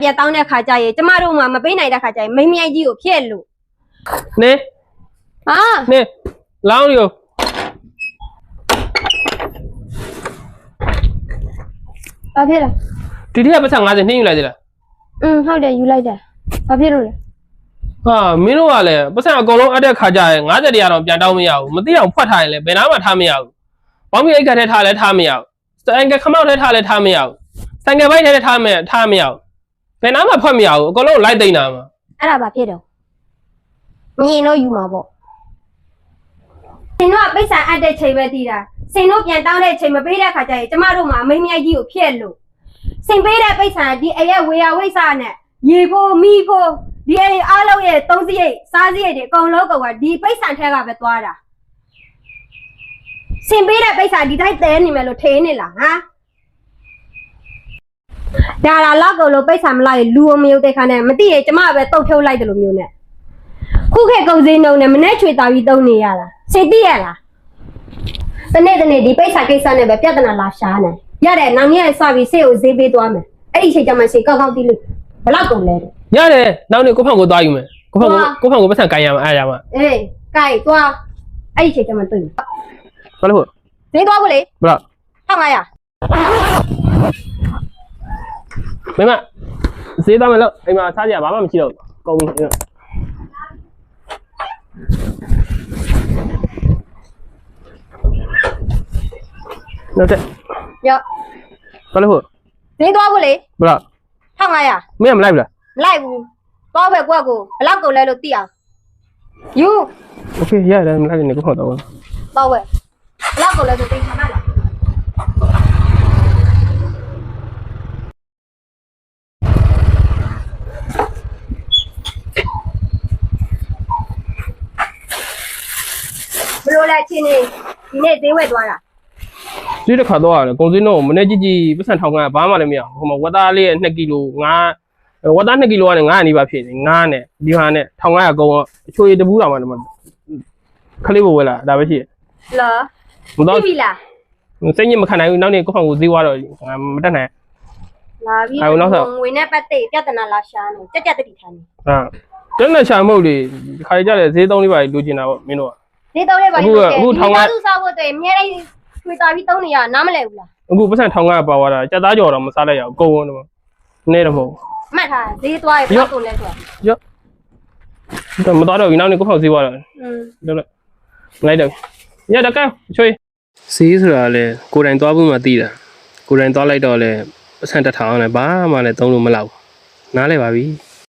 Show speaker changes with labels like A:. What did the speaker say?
A: ပြန်တောင်းတဲ့ခါကျရင်ကျမတို့မှမပေးနိုင်တဲ့ခါကျရင်မိမြိုက်ကြီးကိုဖျက်လို့
B: နေ
A: ဟာ
B: နေလောင်းရော
A: ဘာဖြစ်လဲ
B: ဒီထက်ပတ်စံ50နှင်းယူလိုက်သေးလား
A: ဟုတ်တယ်ယူလိုက်တယ်ဘာဖြစ်လို့လဲ
B: ဟာမင်းတို့ကလည်းပတ်စံအကုန်လုံးအတဲ့ခါကျရင်50တရားတော့ပြန်တောင်းမရဘူးမသိအောင်ဖွက်ထားရင်လည်းဘယ်နာမှထားမရဘူးဘောင်းမီအိတ်ကထဲထားလည်းထားမရဘူးဆိုင်ကခမောက်ထဲထားလည်းထားမရဘူးဆိုင်ကဘိုက်ထဲထားမရဘူးဘယ်နာမှဖွက်မရဘူးအကုန်လုံးလိုက်သိမ်းတာမှာ
A: အဲ့ဒါဘာဖြစ်တော့ညီတို့ယူမှာပေါ့စင်တို့ကပိတ်ဆံအပ်တဲ့ချိန်ပဲတည်တာစင်တို့ပြန်တောင်းတဲ့ချိန်မပေးတဲ့ခါကျရင်ကျမတို့မှအမိမြိုက်ကြီးကိုဖျက်လို့စင်ပေးတဲ့ပိတ်ဆံဒီအရက်ဝေယဝိဆာနဲ့ရေဖို့မိဖို့ဒီအရင်အားလုံးရဲ့သုံးစရိတ်စားစရိတ်တွေအကုန်လုံးကဒီပိတ်ဆံထဲကပဲသွားတာစင်ပေးတဲ့ပိတ်ဆံဒီတိုင်းတဲနေမယ်လို့ထင်နေလားဟာဒါလာလောက်ကုန်လို့ပိတ်ဆံမလိုက်လူအမျိုးတဲ့ခါနဲ့မသိရင်ကျမပဲတုတ်ဖြုတ်လိုက်တယ်လို့မျိုးနဲ့ခုခေတ်ကုန်စည်နှုန်းနဲ့မနဲ့ချွေတာပြီးတုံးနေရတာစိတ်သိရလားတနေ့ဒီပိတ်ဆံကိစ္စနဲ့ပဲပြဿနာလာရှာနေရတယ်နောက်နေ့စပြီးစိတ်ကိုဈေးပေးသွားမယ်အဲ့ဒီချိန်ကျမှစိတ်ကောက်ကောက်တီးလို့ဘလောက်ကုန်လဲ
B: ရတယ်နောက်နေ့ကိုဖောင်ကိုသွားယူမယ်ကိုဖောင်ကိုပတ်စံကန်ရမှာအားရမှာ
A: အေးကိုက်သွားအဲ့ဒီချိန်ကျမှတွေ့မယ်
B: ဘာလို့
A: ဈေးသွားဖို့လေ
B: ဘလောက်
A: 1500
B: မင်းမဈေးသွားမယ်လို့အိမ်မှာစားကြဘာမှမရှိတော့ကုန်ပြီနော်တဲ့
A: ရော
B: ဘာလို့
A: ဈေးသွားဖို့လေ
B: ဘလောက်
A: 1500
B: မင်းမလိုက်ဘူးလား
A: မလိုက်ဘူးသွားပဲကွက်ကိုဘလောက်ကုန်လဲလို့သိအောင်ယူ
B: โอเคရတယ်မလိုက်နေကိုဟောတော့
A: သွားပဲဘလောက်ကုန်လဲဆိုသိချင်မှာလားဘလို့လဲချင်းနေဒီနေ့ဈေးဝယ်သွားတာ
B: ဒီတစ်ခါတော့ရတယ်ကုန်စည်နှုန်းမနေ့ကြီးပတ်စံထောင်ကဘာမှလည်းမရဘူးဟိုမှာဝက်သားလေးရဲ့2ကီလိုငါဝက်သား2ကီလိုကနေ9နီးပါဖြစ်နေငါးနဲ့ဒီဟာနဲ့1500ကုန်အချိုးရတပူးတောင်မှခလေးဘဝဲလာဒါပဲရှိရ
A: လားမတော့ပြီလား
B: စိတ်ညစ်မခံနိုင်ဘူးနောက်နေ့ကိုဖောင်ကိုဈေးွားတော့မတက်နိုင်
A: လာပြီငွေနဲ့ပတ်သက်ပြဿနာလာရှာနေကြက်တတိထားနေ
B: ဟာတက်နဲ့ရှာမဟုတ်လေဒီခါကြတယ်ဈေးသုံးလေးပါလိုချင်တာပေါ့မင်းတို့က
A: ဈေးသုံးလေးပါလိုချင်အခုထောင်ကသူ့စားဖို့တည်းအများကြီးချွေတာပြီးသုံးနေရနားမလဲဘူးလား
B: အခုပတ်စံထောင်ကပါသွားတာကြက်သားကြော်တော့မစားလိုက်ရအောင်ကုန်တော့နေတော့မဟုတ်
A: မှတ်ထားဈေးသွားရဘယ်ကုန်လဲဆိုတာ
B: ရောတော့မတော်တော့ဒီနောက်နေ့ကိုဖောက်ဈေးွားတော့တော့လိုက်တော့ရတကဲချွေးဈေးဆိုတာလေကိုယ်တိုင်သွားဖို့မှသိတာကိုယ်တိုင်သွားလိုက်တော့လေပတ်စံ1000နဲ့ဘာမှလည်းသုံးလို့မလောက်နားလဲပါပြီ